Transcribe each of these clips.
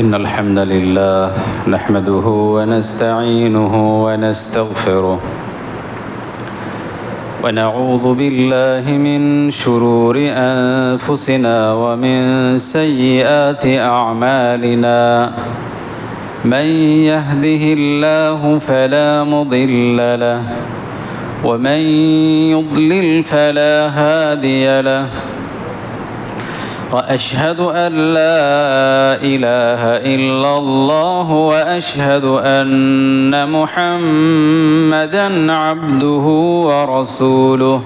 إن الحمد لله نحمده ونستعينه ونستغفره ونعوذ بالله من شرور أنفسنا ومن سيئات أعمالنا من يهده الله فلا مضل له ومن يضلل فلا هادي له وأشهد أن لا إله إلا الله وأشهد أن محمدًا عبده ورسوله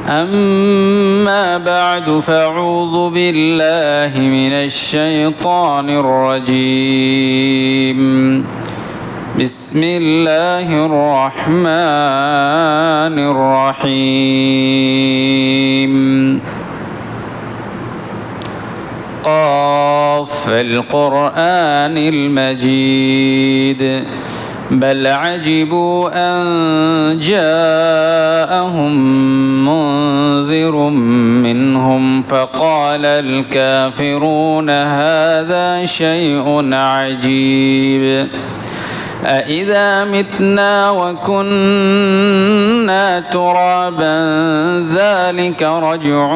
أما بعد فأعوذ بالله من الشيطان الرجيم بسم الله الرحمن الرحيم قاف القرآن المجيد بل عجبوا أن جاءهم منذر منهم فقال الكافرون هذا شيء عجيب أإذا متنا وكنا ترابا ذلك رجع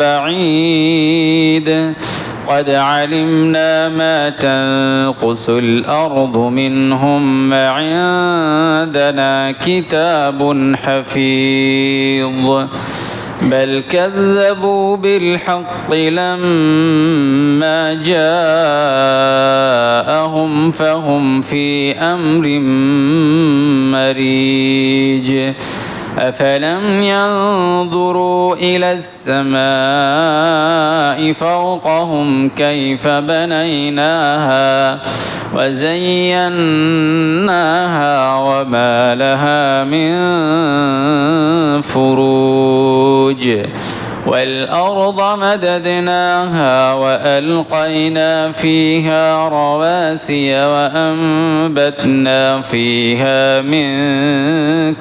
بعيد قد علمنا ما تنقص الأرض منهم وعندنا كتاب حفيظ بل كذبوا بالحق لما جاءهم فهم في أمر مريج أفلم ينظروا إلى السماء فوقهم كيف بنيناها وزيناها وما لها من فروج والأرض مددناها وألقينا فيها رواسي وأنبتنا فيها من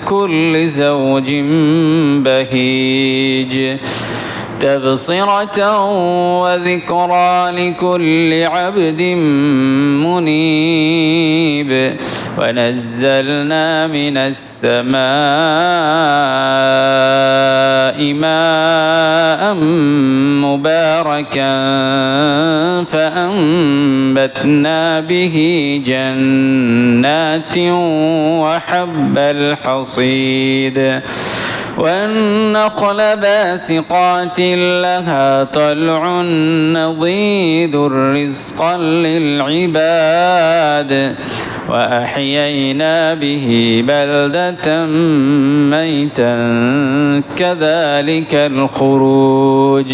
كل زوج بهيج تبصرة وذكرى لكل عبد منيب ونزلنا من السماء ماء مباركا فأنبتنا به جنات وحب الحصيد والنخل باسقات لها طلع نضيد رزقا للعباد وأحيينا به بلدة ميتا كذلك الخروج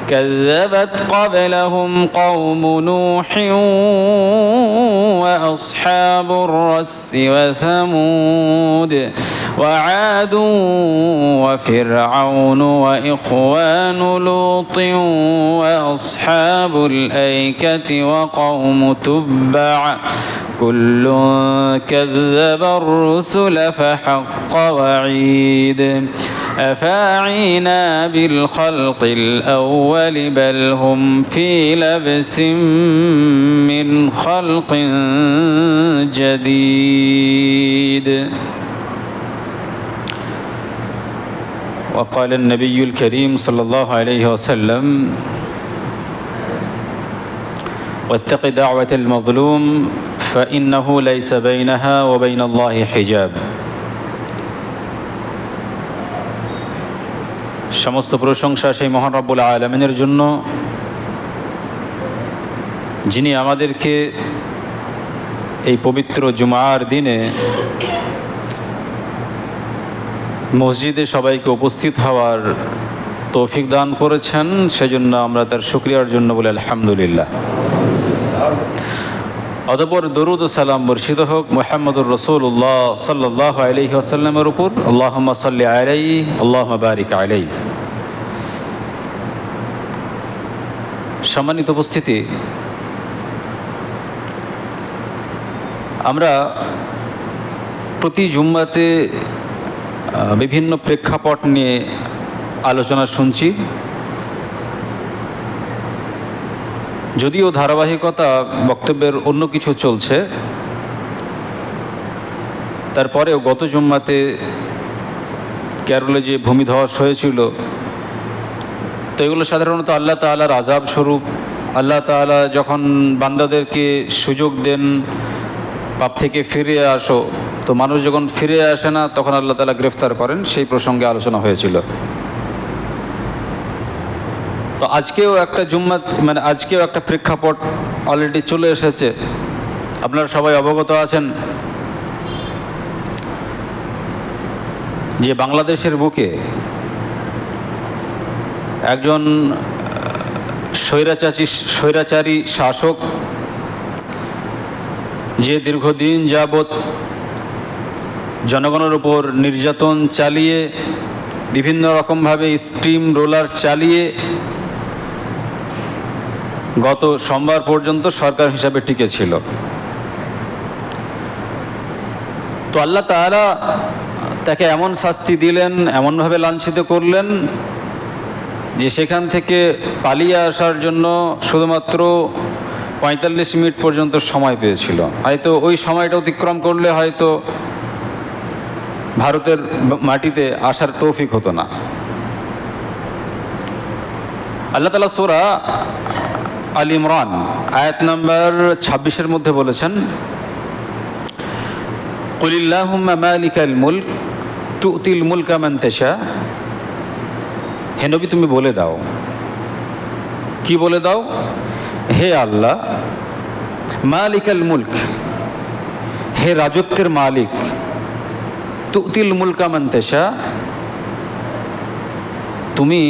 كذبت قبلهم قوم نوح وأصحاب الرس وثمود وعاد وفرعون وإخوان لوط وأصحاب الأيكة وقوم تبع كل كذب الرسل فحق وعيد أفاعينا بالخلق الأول بل هم في لبس من خلق جديد وقال النبي الكريم صلى الله عليه وسلم واتق دعوة المظلوم فإنه ليس بينها وبين الله حجاب সমস্ত প্রশংসা সেই মহান রব্বুল আলামিনের জন্য যিনি আমাদেরকে এই পবিত্র জুমার দিনে মসজিদে সবাইকে উপস্থিত হওয়ার তৌফিক দান করেছেন সেজন্য আমরা তার শুকরিয়ার জন্য বলি আলহামদুলিল্লাহ। অতঃপর দরুদ ও সালাম বর্ষিত হোক মুহাম্মদুর রাসূলুল্লাহ সাল্লাল্লাহু আলাইহি ওয়াসাল্লামের উপর। আল্লাহুম্মা সাল্লি আলাইহি আল্লাহুম্মা বারিক আলাইহি। সম্মানিত উপস্থিতি, আমরা প্রতি জুম্মাতে বিভিন্ন প্রেক্ষাপট নিয়ে আলোচনা শুনছি। যদিও ধারাবাহিকতা বক্তব্যের অন্য কিছু চলছে, তারপরেও গত জুম্মাতে কেরলে যে ভূমিধস হয়েছিল, তো এগুলো সাধারণত আল্লাহ তাআলার আযাব স্বরূপ। আল্লাহ তাআলা যখন বান্দাদেরকে সুযোগ দেন পাপ থেকে ফিরে আসো, তো মানুষ যখন ফিরে আসে না তখন আল্লাহ তাআলা গ্রেফতার করেন, সেই প্রসঙ্গে আলোচনা হয়েছিল। তো আজকেও একটা জুম্মা, মানে আজকেও একটা প্রেক্ষাপট অলরেডি চলে এসেছে, আপনারা সবাই অবগত আছেন যে বাংলাদেশের বুকে একজন স্বৈরাচারী শাসক, যে দীর্ঘদিন যাবৎ জনগণের উপর নির্যাতন চালিয়ে, বিভিন্ন রকমভাবে স্টিম রোলার চালিয়ে গত সোমবার পর্যন্ত সরকার হিসাবে টিকে ছিল। তো আল্লাহ তাআলা তাকে এমন শাস্তি দিলেন, এমনভাবে লাঞ্ছিত করলেন যে সেখান থেকে পালিয়ে আসার জন্য শুধুমাত্র 45 মিনিট পর্যন্ত সময় পেয়েছিল। হয়তো ওই সময়টা অতিক্রম করলে হয়তো ভারতের মাটিতে আসার তৌফিক হতো না। আল্লাহ তাআলা সূরা আল ইমরান আয়াত নম্বর 26-এর মধ্যে বলেছেন, কুলিল্লাহুম্মা মালিকাল মুলক তুতিল মুলকা মান তাশা। হে নবী, তুমি বলে দাও। কি বলে দাও? হে আল্লাহ, মালিকাল মুলক, হে রাজত্বের মালিক, তুতিল মুলকা মান তাশা, তুমি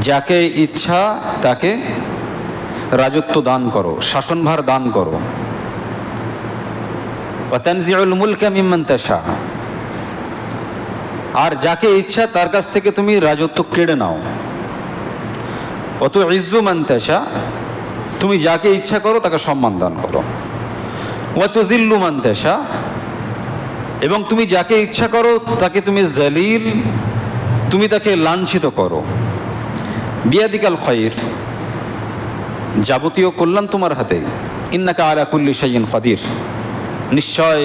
যাকে ইচ্ছা তাকে রাজত্ব দান করো, শাসনভার দান করো। ওয়া তানজিউল মুলকা মিম্মান তাশা, আর যাকে ইচ্ছা তার কাছ থেকে তুমি রাজত্ব কেড়ে নাও। ওয়া তুইজ্জু মান তাশা, তুমি যাকে ইচ্ছা করো তাকে সম্মান দান করো। ওয়া তুযিল্লু মান তাশা, এবং তুমি যাকে ইচ্ছা করো তাকে তুমি জালিল, তুমি তাকে লাঞ্ছিত করো। বিয়াদিকাল খায়র, যাবতীয় কল্যাণ তোমার হাতে। ইন্নাকা আলা কুল্লি শাইইন কাদির, নিশ্চয়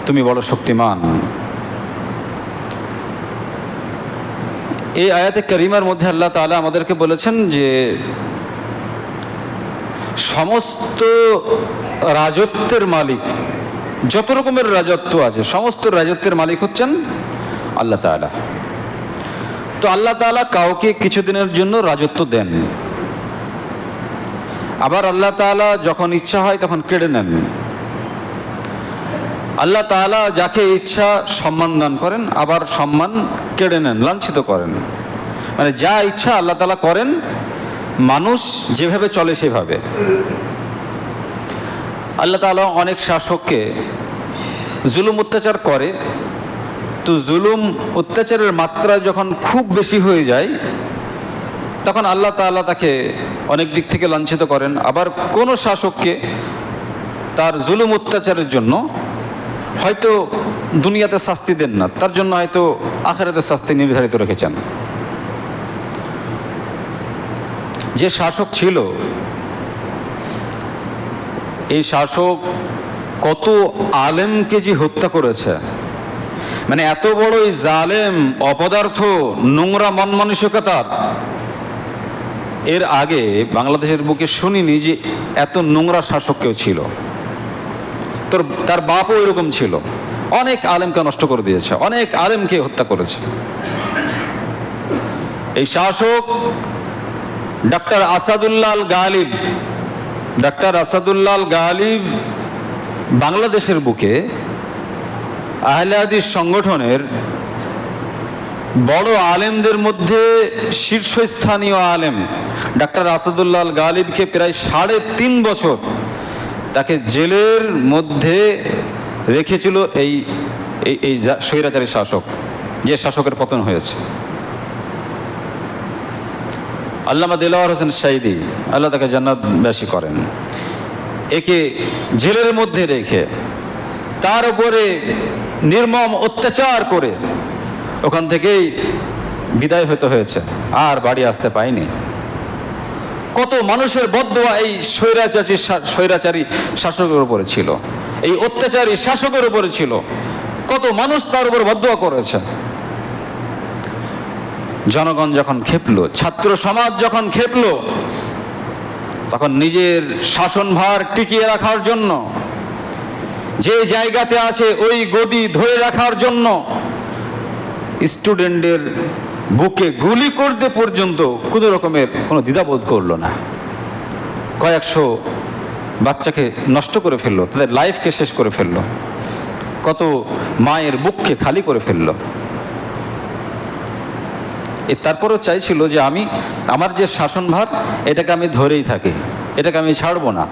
তুমি বড় শক্তিমান। এই আয়াতে কারিমার মধ্যে আল্লাহ তাআলা আমাদেরকে বলেছেন যে সমস্ত রাজত্বের মালিক, যত রকমের রাজত্ব আছে সমস্ত রাজত্বের মালিক হচ্ছেন আল্লাহ তাআলা। তো আল্লাহ তাআলা কাউকে কিছুদিনের জন্য রাজত্ব দেন, আবার আল্লাহ তাআলা যখন ইচ্ছা হয় তখন কেড়ে নেন। আল্লাহ তাআলা যাকে ইচ্ছা সম্মান দান করেন, আবার সম্মান কেড়ে নেন, লাঞ্ছিত করেন। মানে যা ইচ্ছা আল্লাহ তাআলা করেন, মানুষ যেভাবে চলে সেভাবে। আল্লাহ তাআলা অনেক শাসককে জুলুম অত্যাচার করে, তো জুলুম অত্যাচারের মাত্রা যখন খুব বেশি হয়ে যায় তখন আল্লাহ তাআলা তাকে অনেক দিক থেকে লাঞ্ছিত করেন। আবার কোনো শাসককে তার জুলুম অত্যাচারের জন্য হয়তো দুনিয়াতে শাস্তি দেন না, তার জন্য হয়তো আখিরাতে শাস্তি নির্ধারিত রেখেছেন। যে শাসক ছিল, এই শাসক কত আলেমকে যে হত্যা করেছে, মানে এত বড় এই জালেম, অপদার্থ, নোংরা মন মানসিকতার এর আগে বাংলাদেশের বুকে শুনিনি যে এত নোংরা শাসক কেউ ছিল। তার বাপও এরকম ছিল, অনেক আলেমকে নষ্ট করে দিয়েছে, অনেক আলেমকে হত্যা করেছে। এই শাসক ডাক্তার আসাদুল্লাহ আল গালিব, ডাক্তার আসাদুল্লাহ আল গালিব বাংলাদেশের বুকে আহলে হাদিস সংগঠনের বড় আলেমদের মধ্যে শীর্ষস্থানীয় আলেম। ডাক্তার আসাদুল্লাহ আল গালিবকে প্রায় 3.5 বছর তাকে জেলের মধ্যে রেখেছিল এই এই স্বৈরাচারী শাসক, যে শাসকের পতন হয়েছে। আল্লামা দেলাওয়ার হোসেন সাঈদী, আল্লাহ তাকে জান্নাতবাসী করেন, একে জেলের মধ্যে রেখে তার উপরে নির্মম অত্যাচার করে ওখান থেকেই বিদায় হতে হয়েছে, আর বাড়ি আসতে পায়নি। কত মানুষের বদদোয়া এই স্বৈরাচারী শাসকের উপরে ছিল, এই অত্যাচারী শাসকের উপরে ছিল। কত মানুষ তার উপর বদদোয়া করেছে। জনগণ যখন খেপলো, ছাত্র সমাজ যখন খেপলো, তখন নিজের শাসনভার টিকিয়ে রাখার জন্য, যে জায়গাতে আছে ওই গদি ধরে রাখার জন্য স্টুডেন্টদের বুকে গুলি করতে পর্যন্ত কোনো রকমের কোনো দ্বিধাবোধ করলো না। কয়েকশো বাচ্চাকে নষ্ট করে ফেললো, তাদের লাইফকে শেষ করে ফেললো, কত মায়ের বুককে খালি করে ফেললো। তারপরেও চাইছিল যে আমি আমার যে শাসনভার এটাকে আমি ধরেই থাকি, এটাকে আমি ছাড়বো না।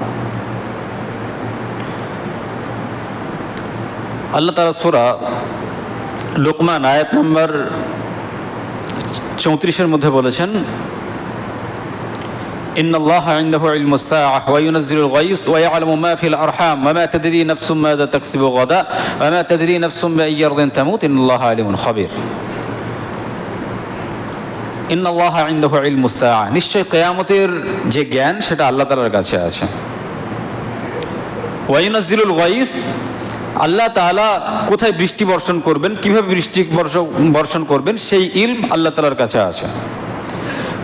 আল্লাহ তাআলা সূরা লুকমান আয়াত নম্বর 34-এর মধ্যে বলেছেন, ইন্নাল্লাহা ইনদাহু ইলমুস সাআহ ওয়া ইউনাজ্জিলুল গায়স ওয়া ইয়ালামু মা ফিল আরহাম ওয়া মা তাদরি নাফসুম মাযা তাকসিবু গাদা ওয়া মা তাদরি নাফসুম বিআইয়ি আরদিন তামুত ইন্নাল্লাহা আলিমুন খাবীর। ইন্নাল্লাহা ইনদাহু ইলমুস সাআহ, নিশ্চয় কিয়ামতের যে জ্ঞান সেটা আল্লাহ তাআলার কাছে আছে। ওয়া ইউনাজ্জিলুল গায়স, আল্লাহ তাআলা কোথায় বৃষ্টি বর্ষণ করবেন, কিভাবে বৃষ্টি বর্ষণ করবেন, সেই ইলম আল্লাহ তাআলার কাছে আছে।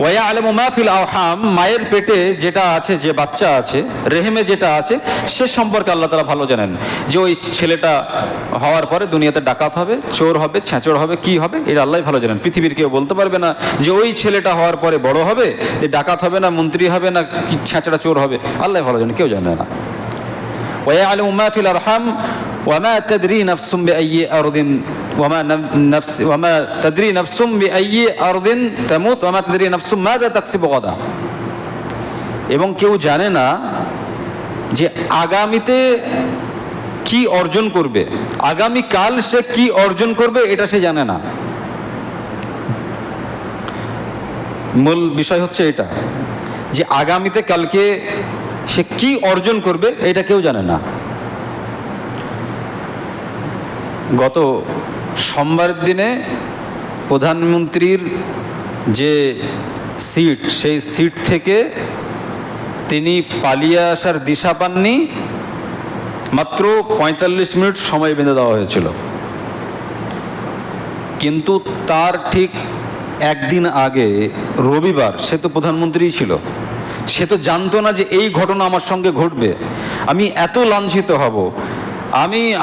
ওয়া ইয়ালামু মা ফিল আরহাম, মায়ের পেটে যেটা আছে, যে বাচ্চা আছে, রেহেমে যেটা আছে, সে সম্পর্কে আল্লাহ তাআলা ভালো জানেন। যে ওই ছেলেটা হওয়ার পরে দুনিয়াতে ডাকাত হবে, চোর হবে, ছেঁচড় হবে, কি হবে, এটা আল্লাহ ভালো জানেন। পৃথিবীর কেউ বলতে পারবে না যে ওই ছেলেটা হওয়ার পরে বড় হবে, যে ডাকাত হবে না, মন্ত্রী হবে না, ছেঁচড়া চোর হবে, আল্লাহ ভালো জানেন, কেউ জানে না। ওয়া ইয়ালামু মা ফিল আরহাম ওয়া মা তাদরি নাফসুম বিআইয়ি আরদিন ওয়া মা তাদরি নাফসুম বিআইয়ি আরদিন তামুত ওয়া মা তাদরি নাফসুম মাযা তাকসিবু গাদা। এবং কেউ জানে না যে আগামীতে কি অর্জন করবে, আগামীকাল সে কি অর্জন করবে, এটা সে জানে না। মূল বিষয় হচ্ছে এটা, যে আগামীতে কালকে সে কি অর্জন করবে এটা কেউ জানে না। গত সোমবারের দিনে প্রধানমন্ত্রীর যে সিট, সেই সিট থেকে তিনি পালিয়ে আসার দিশা পাননি, মাত্র 45 মিনিট সময় বেঁধে দেওয়া হয়েছিল। কিন্তু তার ঠিক একদিন আগে রবিবার, সে তো প্রধানমন্ত্রী ছিল, সে তো জানতো না যে এই ঘটনা আমার সঙ্গে ঘটবে, আমি এত লাঞ্ছিত হব,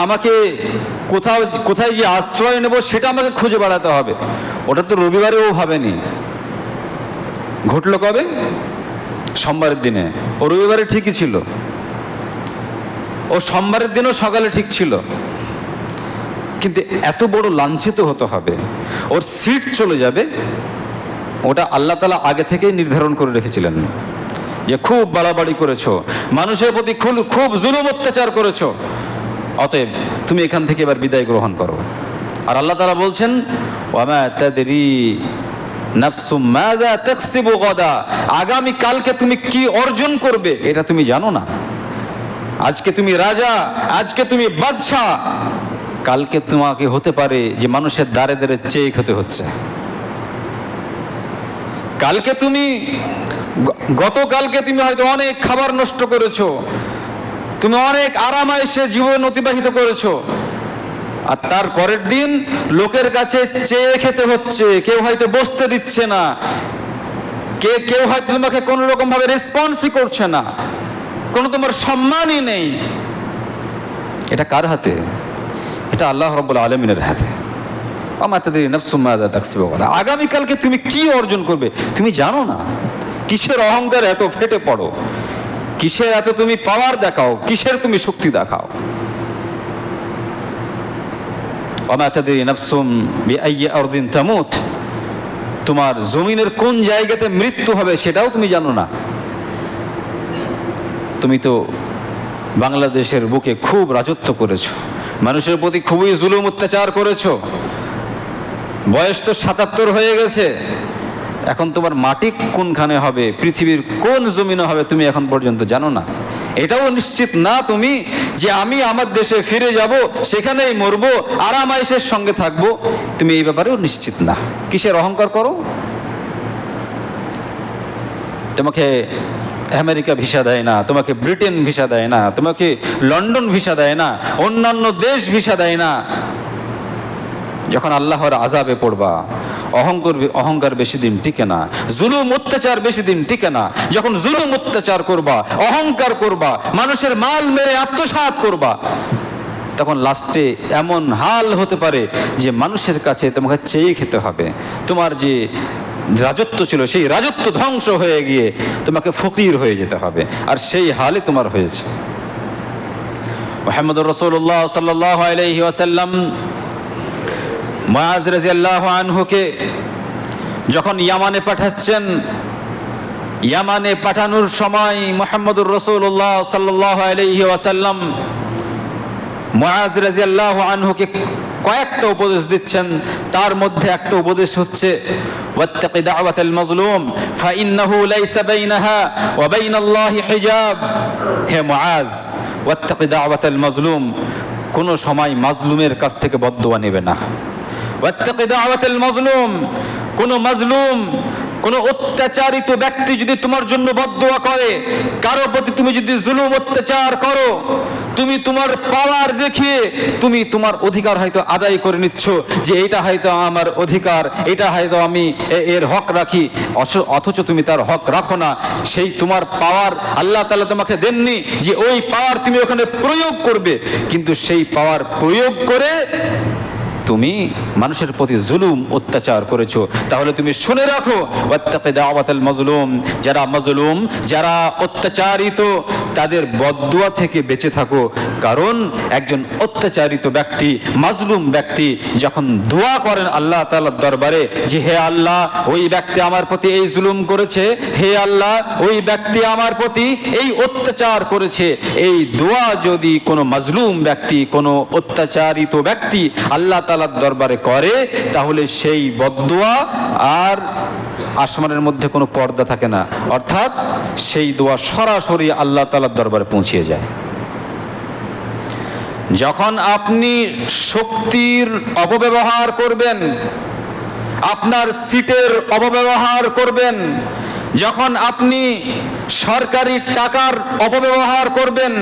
আমাকে কোথায় যে আশ্রয় নেব সেটা আমাকে খুঁজে বেড়াতে হবে। ওটা তো রবিবারেও ভাবেনি। ঘটলো কবে? সোমবারের দিনে। ও রবিবারে ঠিকই ছিল, ও সোমবারের দিনও সকালে ঠিক ছিল, কিন্তু এত বড় লাঞ্ছিত হতে হবে, ওর সিট চলে যাবে, ওটা আল্লাহ তাআলা আগে থেকেই নির্ধারণ করে রেখেছিলেন। যে খুব বাড়াবাড়ি করেছো, মানুষের প্রতি খুব জুলুম অত্যাচার করেছো, অতএব তুমি এখান থেকে এবার বিদায় গ্রহণ করো। আর আল্লাহ তাআলা বলছেন, ওয়া মা তাদরি নাফসুম মাযা তাকসিবু গাদা, আগামী কালকে তুমি কি অর্জন করবে এটা তুমি জানো না। আজকে তুমি রাজা, আজকে তুমি বাদশা, কালকে তোমাকে হতে পারে যে মানুষের দ্বারে দ্বারে চেয়ে খেতে হচ্ছে। কালকে তুমি, গতকালকে তুমি হয়তো অনেক খাবার নষ্ট করেছো, তুমি অনেক আরামায়েশে জীবন অতিবাহিত করেছো, আর তার পরের দিন লোকের কাছে চেয়ে খেতে হচ্ছে। কেউ হয়তো বসতে দিচ্ছে না, কেউ হয়তো তোমাকে কোনো রকম ভাবে রেসপন্সই করছে না, কোনো তোমার সম্মানই নেই। এটা কার হাতে? এটা আল্লাহ রাব্বুল আলামিনের হাতে। আগামীকালকে তুমি কি অর্জন করবে তুমি জানো না। কিসের অহংকার এত ফেটে পড়ো, কিসের এত তুমি পাওয়ার দেখাও, কিসের তুমি শক্তি দেখাও? ওয়া তাদরি নাফসুম বিআইয়ি আরদিন তামুত, তোমার জমিনের কোন জায়গাতে মৃত্যু হবে সেটাও তুমি জানো না। তুমি তো বাংলাদেশের বুকে খুব রাজত্ব করেছো, মানুষের প্রতি খুবই জুলুম অত্যাচার করেছো, বয়স তো 77 হয়ে গেছে, এখন তোমার মাটি কোনখানে হবে, পৃথিবীর কোন জমিনে হবে তুমি এখন পর্যন্ত জানো না। এটাও নিশ্চিত না তুমি যে আমি আমার দেশে ফিরে যাব, সেখানেই মরবো, আরামায়েশের সঙ্গে থাকবো, তুমি এই ব্যাপারেও নিশ্চিত না। কিসের অহংকার করো? তোমাকে আমেরিকা ভিসা দেয় না, তোমাকে ব্রিটেন ভিসা দেয় না, তোমাকে লন্ডন ভিসা দেয় না, অন্যান্য দেশ ভিসা দেয় না। যখন আল্লাহর আযাবে পড়বা, অহংকার বেশি দিন টিকে না, জুলুম অত্যাচার বেশি দিন টিকে না। যখন জুলুম অত্যাচার করবা, অহংকার করবা, মানুষের মাল মেরে আত্মসাৎ করবা, তখন লাস্টে এমন হাল হতে পারে যে মানুষের কাছে তোমাকে চেয়ে খেতে হবে। তোমার যে রাজত্ব ছিল সেই রাজত্ব ধ্বংস হয়ে গিয়ে তোমাকে ফকির হয়ে যেতে হবে, আর সেই হালে তোমার হয়েছে। মুহাম্মদুর রাসূলুল্লাহ সাল্লাল্লাহু আলাইহি ওয়াসাল্লাম মুআজ রাদিয়াল্লাহু আনহুকে যখন ইয়ামানে পাঠাচ্ছেন, ইয়ামানে পাঠানোর সময় মুহাম্মদুর রাসূলুল্লাহ সাল্লাল্লাহু আলাইহি ওয়াসাল্লাম মুআজ রাদিয়াল্লাহু আনহুকে কয়েকটা উপদেশ দিচ্ছেন। তার মধ্যে একটা উপদেশ হচ্ছে ওয়াত্তাকি দাওয়াতাল মাজলুম ফাইন্নাহু লাইসা বাইনাহা ওয়া বাইনাল্লাহি হিজাব। হে মুআজ, ওয়াত্তাকি দাওয়াতাল মাজলুম, কোন সময় মাজলুমের কাছ থেকে বদদুয়া নেবে না। ওয়াত্তাকি দাওয়াতাল মাজলুম, কোন মাজলুম, কোন অত্যাচারিত ব্যক্তি যদি তোমার জন্য বদদুয়া করে, কারো প্রতি তুমি যদি জুলুম অত্যাচার করো, তুমি তোমার পাওয়ার দেখিয়ে তুমি তোমার অধিকার হয়তো আদায় করে নিচ্ছ, যে এটা হয়তো আমার অধিকার, এটা হয়তো আমি এর হক রাখি, অথচ তুমি তার হক রাখো না। সেই তোমার পাওয়ার আল্লাহ তাআলা তোমাকে দেননি যে ওই পাওয়ার তুমি ওখানে প্রয়োগ করবে, কিন্তু সেই পাওয়ার প্রয়োগ করে তুমি মানুষের প্রতি জুলুম অত্যাচার করেছো। তাহলে তুমি শুনে রাখো, ওয়াত্তাকি দাওয়াতাল মাজলুম, যারা মাজলুম, যারা অত্যাচারিত, তাদের বদদুয়া থেকে বেঁচে থাকো। কারণ একজন অত্যাচারিত ব্যক্তি, মাজলুম ব্যক্তি যখন দোয়া করেন আল্লাহ তাআলার দরবারে যে হে আল্লাহ, ওই ব্যক্তি আমার প্রতি এই জুলুম করেছে, হে আল্লাহ, ওই ব্যক্তি আমার প্রতি এই অত্যাচার করেছে, এই দোয়া যদি কোনো মাজলুম ব্যক্তি, কোনো অত্যাচারিত ব্যক্তি আল্লাহ তাআলার দরবারে করে, তাহলে সেই বদদুয়া আর আসমানের মধ্যে কোনো পর্দা থাকে না, অর্থাৎ সেই দোয়া সরাসরি আল্লাহ তাআলার দরবারে পৌঁছে যায়। যখন আপনি শক্তির অপব্যবহার করবেন, আপনার সিটের অপব্যবহার করবেন, যখন আপনি সরকারি টাকার অপব্যবহার করবেন,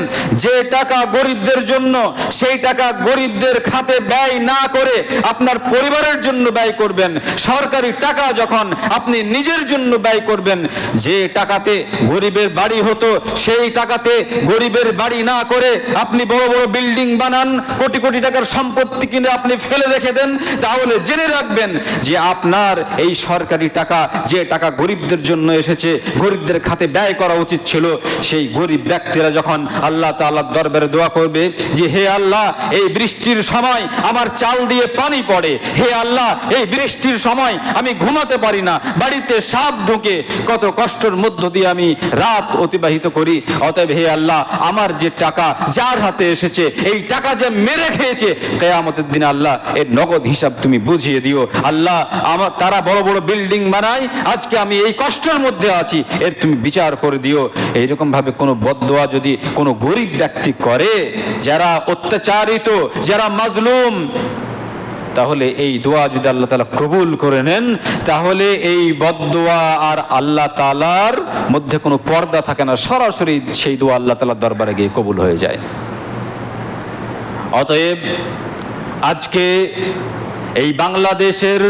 যে টাকা গরিবদের জন্য, সেই টাকা গরিবদের খাতে ব্যয় না করে আপনার পরিবারের জন্য ব্যয় করবেন। সরকারি টাকা যখন আপনি নিজের জন্য ব্যয় করবেন, যে টাকাতে গরিবের বাড়ি হতো সেই টাকাতে গরিবের বাড়ি না করে আপনি বড় বড় বিল্ডিং বানান, কোটি কোটি টাকার সম্পত্তি কিনে আপনি ফেলে রেখে দেন, তাহলে জেনে রাখবেন যে আপনার এই সরকারি টাকা, যে টাকা গরিবদের জন্য এসেছে, গরিবদের খাতে ব্যয় করা উচিত ছিল, সেই গরিব ব্যক্তিরা যখন আল্লাহ তাআলার দরবারে দোয়া করবে যে হে আল্লাহ, এই বৃষ্টির সময় আমার চাল দিয়ে পানি পড়ে, হে আল্লাহ, এই বৃষ্টির সময় আমি ঘুমাতে পারি না, বাড়িতে সাপ ঢুকে, কত কষ্টের মধ্য দিয়ে আমি রাত অতিবাহিত করি, অতএব হে আল্লাহ, আমার যে টাকা যার হাতে এসেছে, এই টাকা যে মেরে খেয়েছে, কিয়ামতের দিন আল্লাহ এর নগদ হিসাব তুমি বুঝিয়ে দিও। আল্লাহ, আমার তারা বড় বড় বিল্ডিং বানায়, আজকে আমি এই কষ্টের মধ্যে আছি, এর তুমি বিচার করে দিও। এইরকম ভাবে কোনো বদদোয়া যদি কোনো গরিব ব্যক্তি করে, যারা অত্যাচারিত, যারা মাজলুম, তাহলে এই দোয়া যদি আল্লাহ তাআলা কবুল করে নেন, তাহলে এই বদদোয়া আর আল্লাহ তাআলার মধ্যে কোনো পর্দা থাকে না, সরাসরি সেই দোয়া আল্লাহ তাআলার দরবারে গিয়ে কবুল হয়ে যায়। অতএব আজকে এই বাংলাদেশের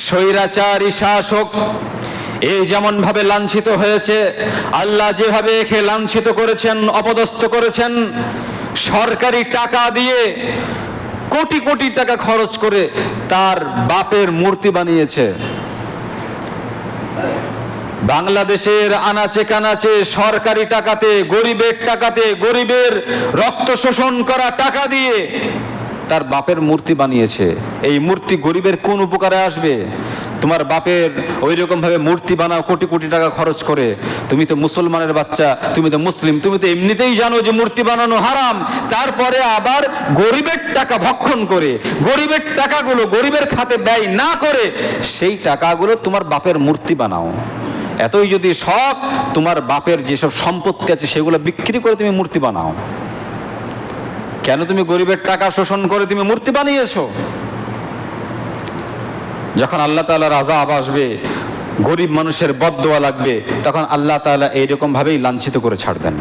স্বৈরাচারী শাসক এই যেমন ভাবে লাঞ্ছিত হয়েছে, আল্লাহ যেভাবে একে লাঞ্ছিত করেছেন, অপদস্থ করেছেন, সরকারি টাকা দিয়ে কোটি কোটি টাকা খরচ করে তার বাপের মূর্তি বানিয়েছে। বাংলাদেশের আনাচে কানাচে সরকারি টাকাতে, গরিবের টাকাতে, গরিবের রক্ত শোষণ করা টাকা দিয়ে তার বাপের মূর্তি বানিয়েছে। এই মূর্তি গরিবের কোন উপকারে আসবে? তোমার বাপের ওই রকম ভাবে মূর্তি বানাও কোটি কোটি টাকা খরচ করে। তুমি তো মুসলমানের বাচ্চা, তুমি তো মুসলিম, তুমি তো এমনিতেই জানো যে মূর্তি বানানো হারাম, তারপরে আবার গরিবের টাকা ভক্ষণ করে, গরিবের টাকাগুলো গরিবের খাতে ব্যয় না করে সেই টাকাগুলো তোমার বাপের মূর্তি বানাও। এতই যদি শখ, তোমার বাপের যেসব সম্পত্তি আছে সেগুলো বিক্রি করে তুমি মূর্তি বানাও। কেন তুমি গরিবের টাকা শোষণ করে তুমি মূর্তি বানিয়েছো? যখন আল্লাহ তাআলার আযাব আসবে, গরিব মানুষের বদদোয়া লাগবে, তখন আল্লাহ তাআলা এইরকমভাবেই লাঞ্ছিত করে ছাড়বেন।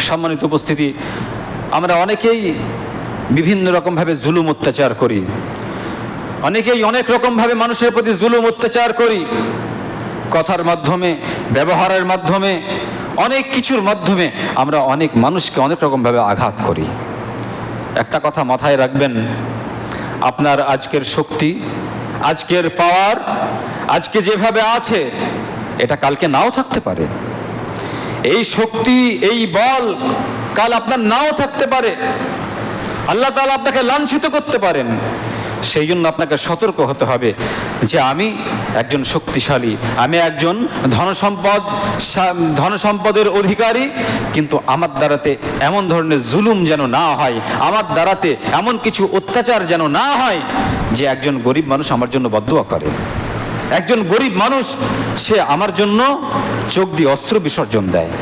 সম্মানিত উপস্থিতি, আমরা অনেকেই বিভিন্ন রকমভাবে জুলুম অত্যাচার করি, অনেকেই অনেক রকমভাবে মানুষের প্রতি জুলুম অত্যাচার করি, কথার মাধ্যমে, ব্যবহারের মাধ্যমে, অনেক কিছুর মাধ্যমে আমরা অনেক মানুষকে অনেক রকমভাবে আঘাত করি। একটা কথা মাথায় রাখবেন, আপনার আজকের শক্তি, আজকের পাওয়ার, আজকে যেভাবে আছে, এটা কালকে নাও থাকতে পারে। এই শক্তি, এই বল কাল আপনার নাও থাকতে পারে। আল্লাহ তাআলা আপনাকে লাঞ্ছিত করতে পারেন। সেই জন্য আপনাকে সতর্ক হতে হবে যে আমি একজন শক্তিশালী, আমি একজন ধনসম্পদের অধিকারী, কিন্তু আমার দ্বারাতে এমন ধরনের জুলুম যেন না হয়, আমার দ্বারাতে এমন কিছু অত্যাচার যেন না হয় যে একজন গরিব মানুষ আমার জন্য বদদুয়া করে, একজন গরিব মানুষ সে আমার জন্য চোখ দিয়ে অস্ত্র বিসর্জন দেয়।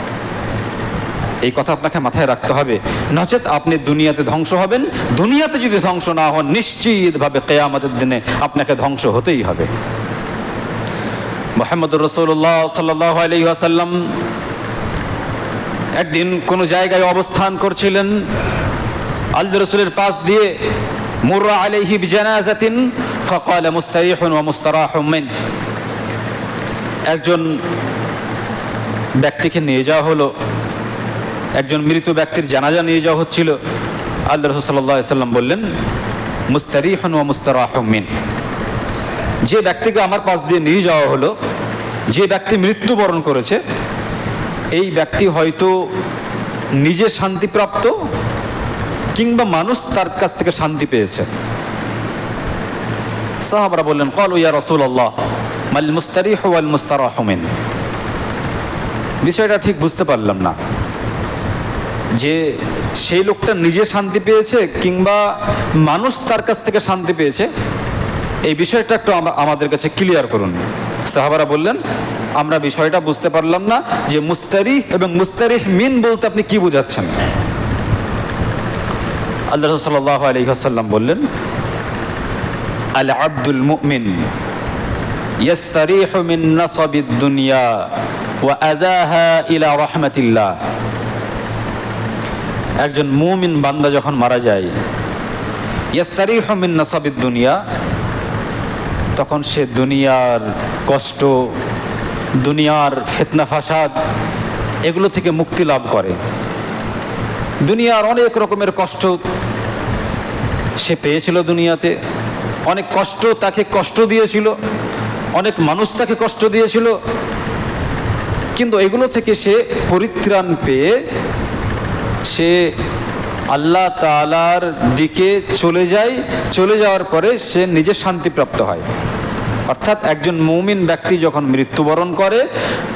এই কথা আপনাকে মাথায় রাখতে হবে, নচেত আপনি দুনিয়াতে ধ্বংস হবেন। দুনিয়াতে যদি ধ্বংস না হন, নিশ্চিতভাবে কিয়ামতের দিনে আপনাকে ধ্বংস হতেই হবে। মুহাম্মদুর রাসূলুল্লাহ সাল্লাল্লাহু আলাইহি ওয়াসাল্লাম একদিন কোনো জায়গায় অবস্থান করছিলেন, আল্লাহর রাসূলের পাশ দিয়ে মুররা আলাইহি বিজানাজাতিন ফাকালা মুস্তারিহুন ওয়া মুস্তারাহুম মিন, একজন ব্যক্তিকে নিয়ে যাওয়া হলো, একজন মৃত ব্যক্তির জানাজা নিয়ে যাওয়া হচ্ছিল। আল্লাহ রাসূল সাল্লাল্লাহু আলাইহি ওয়াসাল্লাম বললেন, মুস্তারিহুন ওয়া মুস্তারাহুম মিন, যে ব্যক্তিকে আমার পাশ দিয়ে নিয়ে যাওয়া হলো, যে ব্যক্তি মৃত্যুবরণ করেছে, এই ব্যক্তি হয়তো নিজে শান্তিপ্রাপ্ত কিংবা মানুষ তার কাছ থেকে শান্তি পেয়েছে। সাহাবারা বললেন, ক্বালু ইয়া রাসূলুল্লাহ মাল মুস্তারিহু ওয়াল মুস্তারাহু মিন। বিষয়টা ঠিক বুঝতে পারলাম না যে সেই লোকটা নিজে শান্তি পেয়েছে কিংবা মানুষ তার কাছ থেকে শান্তি পেয়েছে। এই বিষয়টা একটু আমাদের কাছে ক্লিয়ার করুন। সাহাবারা বললেন, আমরা বিষয়টা বুঝতে পারলাম না যে মুস্তারিহ এবং মুস্তারিহ মিন বলতে আপনি কি বোঝাচ্ছেন। আল্লাহ রাসূল সাল্লাল্লাহু আলাইহি ওয়াসাল্লাম বললেন, আল আবদুল মুমিন ইয়াস্তারিহু মিন নাসাবিদ দুনিয়া ওয়া আযাহা ইলা রাহমাতিল্লাহ। একজন মুমিন বান্দা যখন মারা যায়, ইয়াস্তারিহু মিন নাসাবিদ দুনিয়া, তখন সে দুনিয়ার কষ্ট, দুনিয়ার ফিতনা ফাসাদ, এগুলো থেকে মুক্তি লাভ করে। দুনিয়ার অনেক রকমের কষ্ট সে পেয়েছিল, দুনিয়াতে অনেক কষ্ট তাকে কষ্ট দিয়েছিল, অনেক মানুষ তাকে কষ্ট দিয়েছিল, কিন্তু এগুলো থেকে সে পরিত্রাণ পেয়ে সে আল্লাহ তাআলার দিকে চলে যায়। চলে যাওয়ার পরে সে নিজে শান্তিপ্রাপ্ত হয়। অর্থাৎ একজন মুমিন ব্যক্তি যখন মৃত্যুবরণ করে,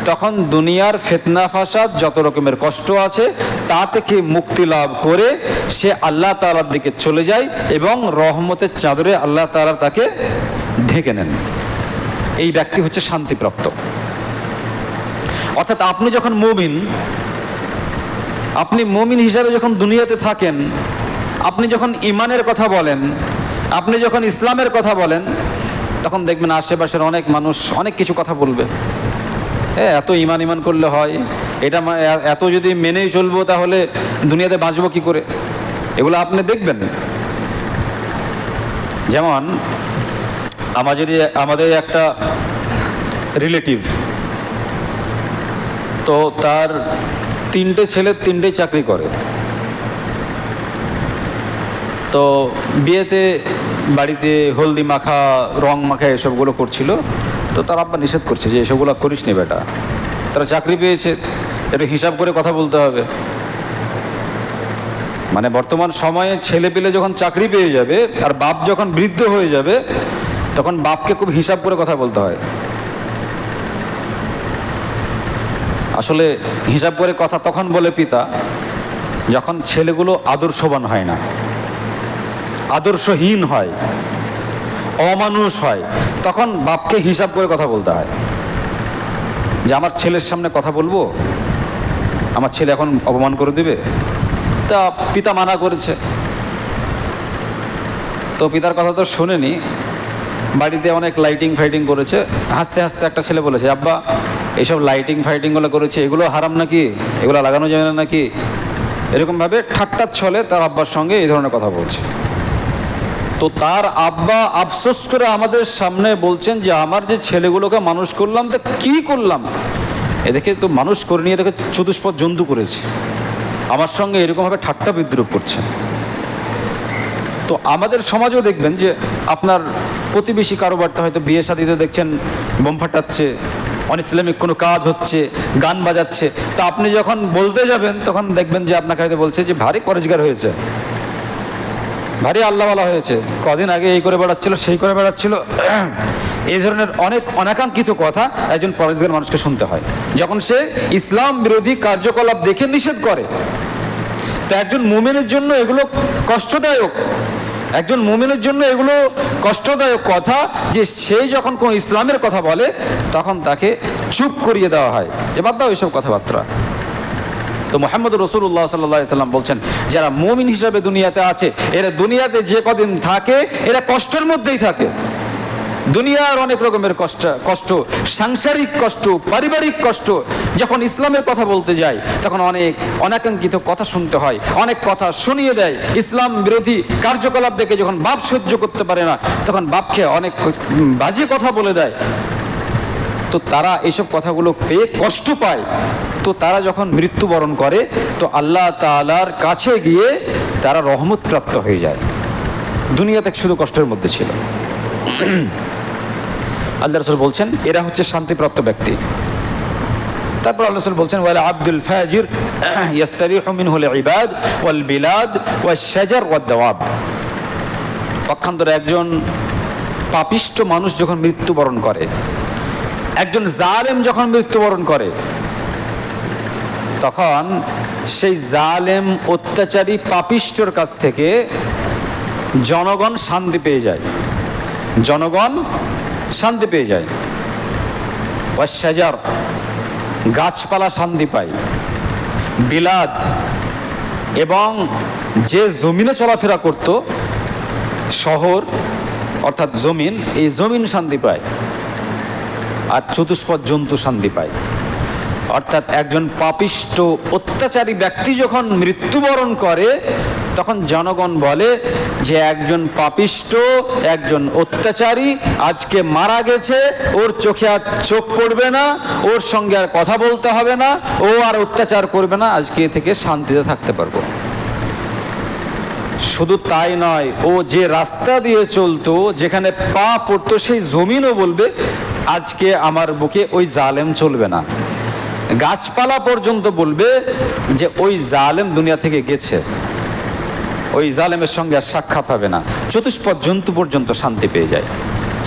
তখন দুনিয়ার ফিতনা ফাসাদ, যত রকমের কষ্ট আছে, তা থেকে মুক্তি লাভ করে সে আল্লাহ তাআলার দিকে চলে যায় এবং রহমতের চাদরে আল্লাহ তাআলা তাকে ঢেকে নেন। এই ব্যক্তি হচ্ছে শান্তিপ্রাপ্ত। অর্থাৎ আপনি যখন মুমিন, আপনি মুমিন হিসাবে যখন দুনিয়াতে থাকেন, আপনি যখন ইমানের কথা বলেন, আপনি যখন ইসলামের কথা বলেন, তখন দেখবেন আশেপাশের অনেক মানুষ অনেক কিছু কথা বলবে। এত ইমান ইমান করলে হয়, এটা এত যদি মেনেই চলবো তাহলে দুনিয়াতে বাঁচবো কি করে, এগুলো আপনি দেখবেন। যেমন আমাদের একটা রিলেটিভ, তো তার 3টে ছেলে 3টেই চাকরি করে। তো বিয়েতে বাড়িতে হলদি মাখা, রং মাখা এসবগুলো করছিল। তো তার আব্বা নিষেধ করছে যে এসবগুলো করিস নি বেটা, তারা চাকরি পেয়েছে, একটু হিসাব করে কথা বলতে হবে। মানে বর্তমান সময়ে ছেলে পেলে যখন চাকরি পেয়ে যাবে আর বাপ যখন বৃদ্ধ হয়ে যাবে, তখন বাপকে খুব হিসাব করে কথা বলতে হয়। আসলে হিসাব করে কথা তখন বলে পিতা, যখন ছেলেগুলো আদর্শবান হয় না, আদর্শহীন হয়, অমানুষ হয়, তখন বাপকে হিসাব করে কথা বলতে হয় যে আমার ছেলের সামনে কথা বলবো, আমার ছেলে এখন অপমান করে দিবে। তা পিতা মানা করেছে, তো পিতার কথা তো শোনেনি, বাড়িতে অনেক লাইটিং ফাইটিং করেছে, হাসতে হাসতে একটা ছেলে বলেছে, আব্বা এইসব লাইটিং ফাইটিংগুলো করেছে, এগুলো হারাম নাকি, এগুলো লাগানো যাবে না নাকি? এরকমভাবে ঠাট্টার ছলে তার আব্বার সঙ্গে এই ধরনের কথা বলছে। তো তার আব্বা আফসোস করে আমাদের সামনে বলছেন যে আমার যে ছেলেগুলোকে মানুষ করলাম তা কী করলাম, এদেরকে তো মানুষ করে নিয়ে এদেরকে চতুষ্পদ জন্তু করেছে, আমার সঙ্গে এরকমভাবে ঠাট্টা বিদ্রুপ করছে। তো আমাদের সমাজেও দেখবেন যে আপনার প্রতিবেশী কারোবারটা হয়তো বিয়ে শাদিতে দেখছেন বোম ফাটাচ্ছে, অনইসলামিক কোনো কাজ হচ্ছে, গান বাজাচ্ছে, তো আপনি যখন বলতে যাবেন তখন দেখবেন যে আপনাকে হয়তো বলছে যে ভারী পরেজগার হয়েছে, ভারী আল্লাহওয়ালা হয়েছে, কদিন আগে এই করে বেড়াচ্ছিল সেই করে বেড়াচ্ছিল। এই ধরনের অনেক অনাকাঙ্ক্ষিত কথা একজন পরেজগার মানুষকে শুনতে হয় যখন সে ইসলাম বিরোধী কার্যকলাপ দেখে নিষেধ করে। তো একজন মুমিনের জন্য এগুলো কষ্টদায়ক, একজন মুমিনের জন্য এগুলো কষ্টদায়ক কথা যে সে যখন কোনো ইসলামের কথা বলে তখন তাকে চুপ করিয়ে দেওয়া হয় যে বাদ দাও এইসব কথাবার্তা। তো মুহাম্মদ রাসূলুল্লাহ সাল্লাল্লাহু আলাইহি সাল্লাম বলছেন যারা মুমিন হিসেবে দুনিয়াতে আছে এরা দুনিয়াতে যে কদিন থাকে এরা কষ্টের মধ্যেই থাকে। দুনিয়ার অনেক রকমের কষ্ট, সাংসারিক কষ্ট, পারিবারিক কষ্ট, যখন ইসলামের কথা বলতে যায় তখন অনেক অনাকাঙ্ক্ষিত কথা শুনতে হয়, অনেক কথা শুনিয়ে দেয়। ইসলাম বিরোধী কার্যকলাপ দেখে যখন বাপ সহ্য করতে পারে না তখন বাপকে অনেক বাজে কথা বলে দেয়। তো তারা এইসব কথাগুলো পেয়ে কষ্ট পায়। তো তারা যখন মৃত্যুবরণ করে তো আল্লাহ তাআলার কাছে গিয়ে তারা রহমত প্রাপ্ত হয়ে যায়। দুনিয়াতে শুধু কষ্টের মধ্যে ছিল। আল্লাহ রাসূল বলছেন এরা হচ্ছে শান্তিপ্রাপ্ত ব্যক্তি। তারপর আল্লাহ রাসূল বলছেন ওয়ালা আব্দুল ফাজির ইয়াস্তারিহু মিনহুল ইবাদ ওয়াল বিলাদ ওয়াশ শাজার ওয়াদ দাওয়াব। পক্ষান্তরে একজন পাপিষ্ঠ মানুষ যখন মৃত্যুবরণ করে, একজন জালেম যখন মৃত্যুবরণ করে তখন সেই জালেম অত্যাচারী পাপিষ্ঠর কাছ থেকে জনগণ শান্তি পেয়ে যায়, জনগণ শান্তি পেয়ে যায়। ওয়াশ শাজার গাছপালা শান্তি পায়, বিলাদ এবং যে জমিনে চলাফেরা করত শহর অর্থাৎ জমিন, এই জমিন শান্তি পায়, আর চতুষ্পদ জন্তু শান্তি পায়। অর্থাৎ একজন পাপিষ্ঠ অত্যাচারী ব্যক্তি যখন মৃত্যুবরণ করে তখন জনগণ বলে যে একজন পাপিষ্ঠ, একজন অত্যাচারী আজকে মারা গেছে, ওর চোখে আর চোখ পড়বে না, ওর সঙ্গে আর কথা বলতে হবে না, ও আর অত্যাচার করবে না, আজকে থেকে শান্তিতে থাকতে পারবো। শুধু তাই নয়, ও যে রাস্তা দিয়ে চলতো, যেখানে পা পড়তো, সেই জমিনও বলবে আজকে আমার বুকে ওই জালেম চলবে না। গাছপালা পর্যন্ত বলবে যে ওই জালেম দুনিয়া থেকে গেছে, ওই জালেমের সঙ্গে আর সাক্ষাৎ হবে না। চতুষ্পদ জন্তু পর্যন্ত শান্তি পেয়ে যায়।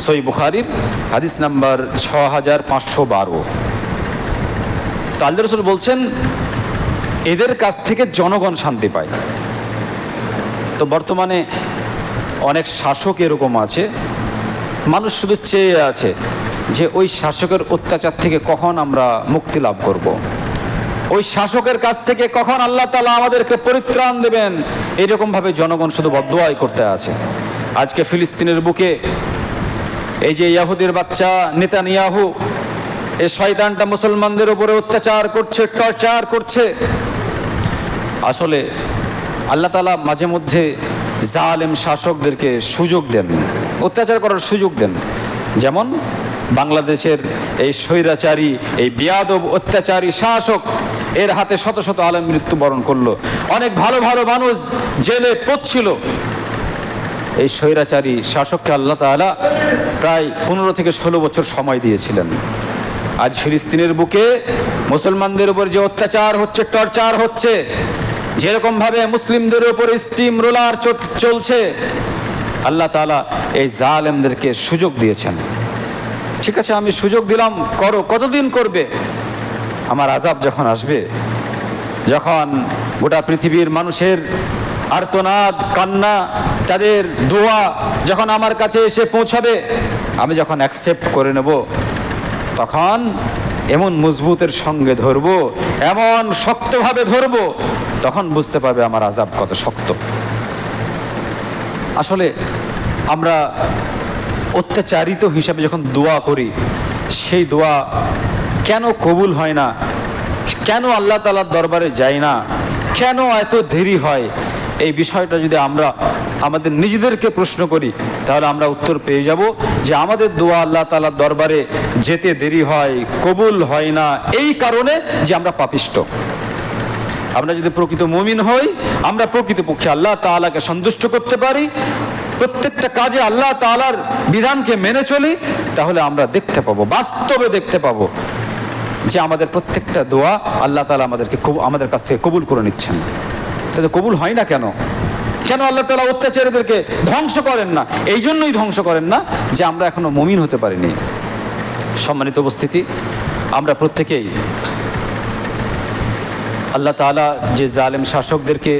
সহিহ বুখারীর হাদিস নাম্বার 6512। তো আল্লাহ রাসূল বলছেন এদের কাছ থেকে জনগণ শান্তি পায়। তো বর্তমানে অনেক শাসক এরকম আছে, মানুষ শুধু চেয়ে আছে যে ওই শাসকের অত্যাচার থেকে কখন আমরা মুক্তি লাভ করব, ওই শাসকের কাছ থেকে কখন আল্লাহ তাআলা আমাদেরকে পরিত্রাণ দেবেন। এইরকমভাবে জনগণ শুধু বদদোয়াই করতে আছে। আজকে ফিলিস্তিনের বুকে এই যে ইহুদির বাচ্চা নেতানিয়াহু, এই শয়তানটা মুসলমানদের উপরে অত্যাচার করছে, টর্চার করছে। আসলে আল্লাহ তাআলা মাঝে মধ্যে জালেম শাসকদেরকে সুযোগ দেন, অত্যাচার করার সুযোগ দেন। যেমন বাংলাদেশের এই স্বৈরাচারী, এই বেয়াদব অত্যাচারী শাসক, এর হাতে শত শত আলেম মৃত্যুবরণ করলো, অনেক ভালো ভালো মানুষ জেলে পড়ছিল। এই স্বৈরাচারী শাসককে আল্লাহ তাআলা প্রায় 15 থেকে 16 বছর সময় দিয়েছিলেন। আজ ফিলিস্তিনের বুকে মুসলমানদের উপর যে অত্যাচার হচ্ছে, টর্চার হচ্ছে, যেরকম ভাবে মুসলিমদের উপর স্টিম রোলার চলছে, আল্লাহ তাআলা এই জালেমদেরকে সুযোগ দিয়েছেন। ঠিক আছে, আমি সুযোগ দিলাম, করো, কতদিন করবে? আমার আযাব যখন আসবে, যখন গোটা পৃথিবীর মানুষের আর্তনাদ, কান্না, তাদের দোয়া যখন আমার কাছে এসে পৌঁছাবে, আমি যখন অ্যাকসেপ্ট করে নেব, তখন এমন মজবুতের সঙ্গে ধরবো, এমন শক্তভাবে ধরবো, তখন বুঝতে পারবে আমার আযাব কত শক্ত। আসলে আমরা অত্যাচারিত হিসাবে যখন দোয়া করি, সেই দোয়া কেন কবুল হয় না, কেন আল্লাহ তাআলার দরবারে যাই না, কেন এত দেরি হয়, এই বিষয়টা যদি আমরা আমাদের নিজেদেরকে প্রশ্ন করি তাহলে আমরা উত্তর পেয়ে যাব যে আমাদের দোয়া আল্লাহ তাআলার দরবারে যেতে দেরি হয়, কবুল হয় না এই কারণে যে আমরা পাপিষ্ট। আমরা যদি প্রকৃত মুমিন হই, আমরা প্রকৃতপক্ষে আল্লাহ তাআলাকে সন্তুষ্ট করতে পারি, প্রত্যেকটা কাজে আল্লাহ তাআলার বিধানকে মেনে চলি, তাহলে আমরা দেখতে পাবো, বাস্তবে দেখতে পাবো যে আমাদের প্রত্যেকটা দোয়া আল্লাহ তাআলা আমাদের কাছ থেকে কবুল করে নিচ্ছেন। তাহলে কবুল হয় না কেন? কেন আল্লাহ তাআলা অত্যাচারীদেরকে ধ্বংস করেন না? এই জন্যই ধ্বংস করেন না যে আমরা এখনো মুমিন হতে পারিনি। সম্মানিত উপস্থিতি, আমরা প্রত্যেকেই আল্লাহ তাআলা যে জালেম শাসকদেরকে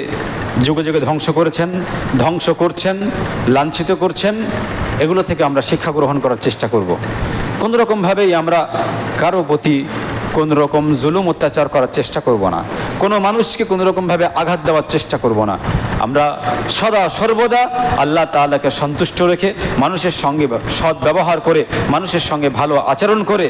যুগে যুগে ধ্বংস করেছেন, ধ্বংস করছেন, লাঞ্ছিত করছেন, এগুলো থেকে আমরা শিক্ষা গ্রহণ করার চেষ্টা করব। কোনো রকমভাবেই আমরা কারো প্রতি কোন রকম জুলুম অত্যাচার করার চেষ্টা করব না, কোনো মানুষকে কোনো রকমভাবে আঘাত দেওয়ার চেষ্টা করব না। আমরা সদা সর্বদা আল্লাহ তাআলাকে সন্তুষ্ট রেখে মানুষের সঙ্গে সৎ ব্যবহার করে, মানুষের সঙ্গে ভালো আচরণ করে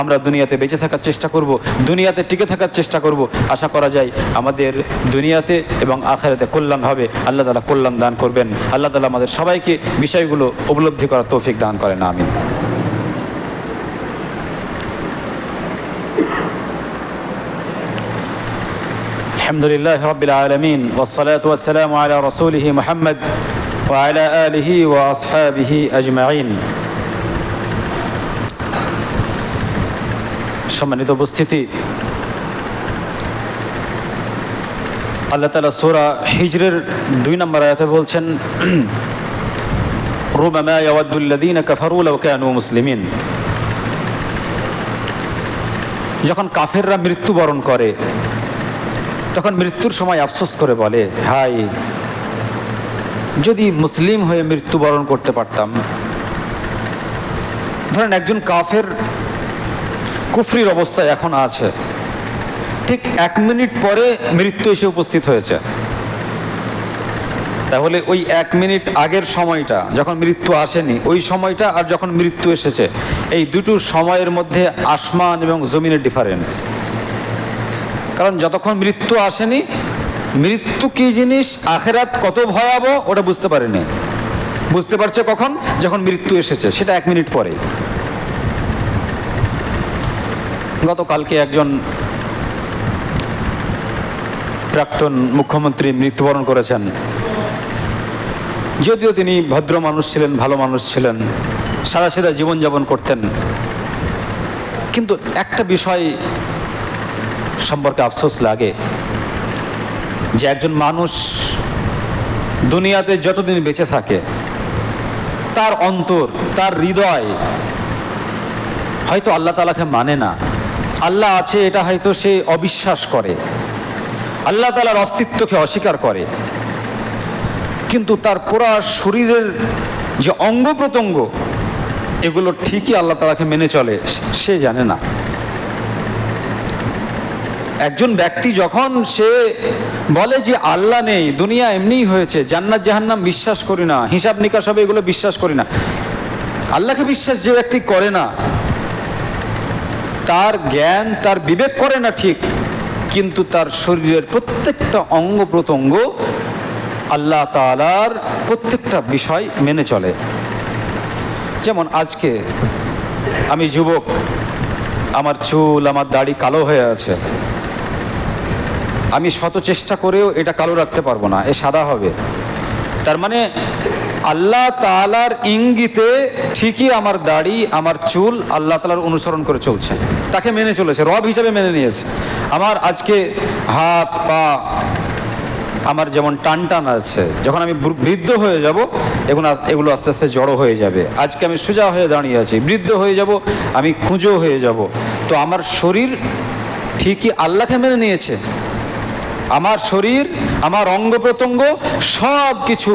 আমরা দুনিয়াতে বেঁচে থাকার চেষ্টা করব, দুনিয়াতে টিকে থাকার চেষ্টা করব। আশা করা যায় আমাদের দুনিয়াতে এবং আখিরাতে কল্যাণ হবে। আল্লাহ তাআলা কল্যাণ দান করবেন। আল্লাহ তাআলা আমাদের সবাইকে বিষয়গুলো উপলব্ধি করার তৌফিক দান করেন। আমিন। আলহামদুলিল্লাহ রাব্বিল আলামিন ওয়াসসালাতু ওয়াসসালামু আলা রাসূলিহি মুহাম্মদ ওয়া আলা আলিহি ওয়া আসহাবিহি আজমাইন। সম্মানিত উপস্থিতি, আল্লাহ তাআলা সূরা হিজরের 2 নম্বর আয়াতে বলছেন, রুবামা ইয়াওয়াদ্দুল্লাযীনা কাফারু লাও কানু মুসলিমিন। যখন কাফেররা মৃত্যুবরণ করে তখন মৃত্যুর সময় আফসোস করে বলে, হায় যদি মুসলিম হয়ে মৃত্যুবরণ করতে পারতাম। ধরেন একজন কাফের কুফরির অবস্থায় এখন আছে, ঠিক 1 মিনিট পরে মৃত্যু এসে উপস্থিত হয়েছে, তাহলে ওই 1 মিনিট আগের সময়টা যখন মৃত্যু আসেনি, ওই সময়টা আর যখন মৃত্যু এসেছে, এই দুটো সময়ের মধ্যে আসমান এবং জমিনের ডিফারেন্স। কারণ যতক্ষণ মৃত্যু আসেনি, মৃত্যু কি জিনিস, আখিরাত কত ভয়াবহ ওটা বুঝতে পারেনি। বুঝতে পারছে কখন? যখন মৃত্যু এসেছে, সেটা 1 মিনিট পরে। গতকালকে একজন প্রাক্তন মুখ্যমন্ত্রী মৃত্যুবরণ করেছেন। যদিও তিনি ভদ্র মানুষ ছিলেন, ভালো মানুষ ছিলেন, সাদাসিধা জীবনযাপন করতেন, কিন্তু একটা বিষয় সম্পর্কে আফসোস লাগে যে একজন মানুষ দুনিয়াতে যতদিন বেঁচে থাকে তার অন্তর, তার হৃদয় হয়তো আল্লাহ তাআলাকে মানে না, আল্লাহ আছে এটা হয়তো সে অবিশ্বাস করে, আল্লাহ তাআলার অস্তিত্বকে অস্বীকার করে, কিন্তু তার পুরা শরীরের যে অঙ্গ প্রত্যঙ্গ এগুলো ঠিকই আল্লাহ তাআলাকে মেনে চলে, সে জানে না। একজন ব্যক্তি যখন সে বলে যে আল্লাহ নেই, দুনিয়া এমনিই হয়েছে, জান্নাত জাহান্নাম বিশ্বাস করি না, হিসাব নিকাশ হবে এগুলো বিশ্বাস করি না, আল্লাহকে বিশ্বাস যে ব্যক্তি করে না, তার জ্ঞান, তার বিবেক করে না ঠিক, কিন্তু তার শরীরের প্রত্যেকটা অঙ্গ প্রত্যঙ্গ আল্লাহ তাআলার প্রত্যেকটা বিষয় মেনে চলে। যেমন আজকে আমি যুবক, আমার চুল, আমার দাড়ি কালো হয়ে আছে, আমি শত চেষ্টা করেও এটা কালো রাখতে পারবো না, এ সাদা হবে। তার মানে আল্লাহ তাআলার ইঙ্গিতে ঠিকই আমার দাড়ি, আমার চুল আল্লাহ তাআলার অনুসরণ করে চলছে, তাকে মেনে চলেছে, রব হিসাবে মেনে নিয়েছে। আমার আজকে হাত পা আমার যেমন টান টান আছে, যখন আমি বৃদ্ধ হয়ে যাব এগুলো আস্তে আস্তে জড়ো হয়ে যাবে। আজকে আমি সোজা হয়ে দাঁড়িয়ে আছি, বৃদ্ধ হয়ে যাব, আমি কুঁজো হয়ে যাব। তো আমার শরীর ঠিকই আল্লাহকে মেনে নিয়েছে, আমার শরীর, আমার অঙ্গ প্রত্যঙ্গ সব কিছু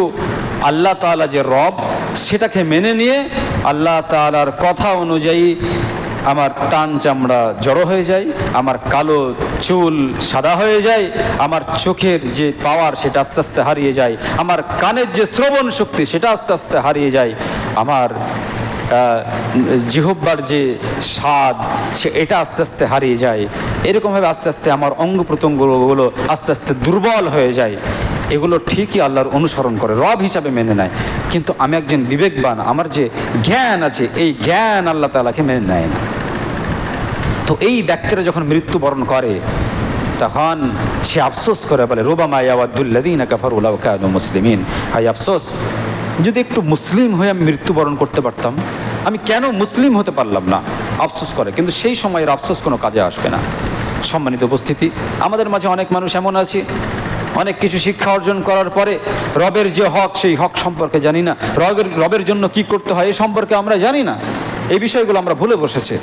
আল্লাহ তাআলা যে রব সেটাকে মেনে নিয়ে আল্লাহ তাআলার কথা অনুযায়ী আমার টান চামড়া জড়ো হয়ে যায়, আমার কালো চুল সাদা হয়ে যায়, আমার চোখের যে পাওয়ার সেটা আস্তে আস্তে হারিয়ে যায়, আমার কানের যে শ্রবণ শক্তি সেটা আস্তে আস্তে হারিয়ে যায়, আমার জিহ্বার যে স্বাদ এটা আস্তে আস্তে হারিয়ে যায়। এরকমভাবে আস্তে আস্তে আমার অঙ্গ প্রত্যঙ্গগুলো আস্তে আস্তে দুর্বল হয়ে যায়। এগুলো ঠিকই আল্লাহর অনুসরণ করে, রব হিসাবে মেনে নেয়, কিন্তু আমি একজন বিবেকবান, আমার যে জ্ঞান আছে এই জ্ঞান আল্লাহ তাআলাকে মেনে নেয় না। তো এই ব্যক্তিরা যখন মৃত্যুবরণ করে তখন সে আফসোস করে বলে, রুবামা ইয়াওয়াদ্দুল্লাযীনা কাফারু লাউ কানু মুসলিমিন, হায় আফসোস, যদি একটু মুসলিম হয়ে আমি মৃত্যুবরণ করতে পারতাম, আমি কেন মুসলিম হতে পারলাম না, আফসোস করে। কিন্তু সেই সময়ের আফসোস কোনো কাজে আসবে না। সম্মানিত উপস্থিতি, আমাদের মাঝে অনেক মানুষ এমন আছে, অনেক কিছু শিক্ষা অর্জন করার পরে রবের যে হক সেই হক সম্পর্কে জানি না, রবের জন্য কি করতে হয় এই সম্পর্কে আমরা জানি না। এই বিষয়গুলো আমরা ভুলে বসেছি।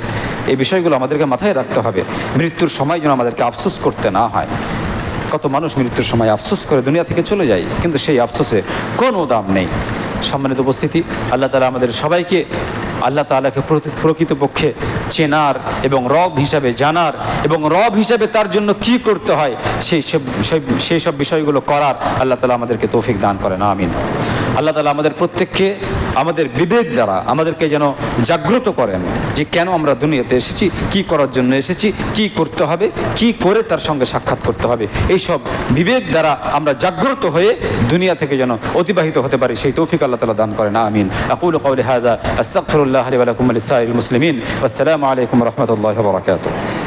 এই বিষয়গুলো আমাদেরকে মাথায় রাখতে হবে, মৃত্যুর সময় যেন আমাদেরকে আফসোস করতে না হয়। কত মানুষ মৃত্যুর সময় আফসোস করে দুনিয়া থেকে চলে যায়, কিন্তু সেই আফসোসের কোনো দাম নেই। সম্মানিত উপস্থিতি, আল্লাহ তাআলা আমাদের সবাইকে আল্লাহ তাআলাকে প্রকৃতপক্ষে চেনার এবং রব হিসাবে জানার এবং রব হিসাবে তার জন্য কি করতে হয় সেই সব বিষয়গুলো করার আল্লাহ তাআলা আমাদেরকে তৌফিক দান করেন, আমিন। আল্লাহ তাআলা আমাদের প্রত্যেককে আমাদের বিবেক দ্বারা আমাদেরকে যেন জাগ্রত করেন যে কেন আমরা দুনিয়াতে এসেছি, কি করার জন্য এসেছি, কি করতে হবে, কি করে তার সঙ্গে সাক্ষাৎ করতে হবে, এইসব বিবেক দ্বারা আমরা জাগ্রত হয়ে দুনিয়া থেকে যেন অতিবাহিত হতে পারি, সেই তৌফিক আল্লাহ তাআলা দান করেন, আমিন। আকুলু কওলি হাযা আস্তাগফিরুল্লাহ লি ওয়া লাকুম ওয়া লিসাইরিল মুসলিমিন। ওয়াসসালামু আলাইকুম ওয়া রাহমাতুল্লাহি ওয়া বারাকাতুহু।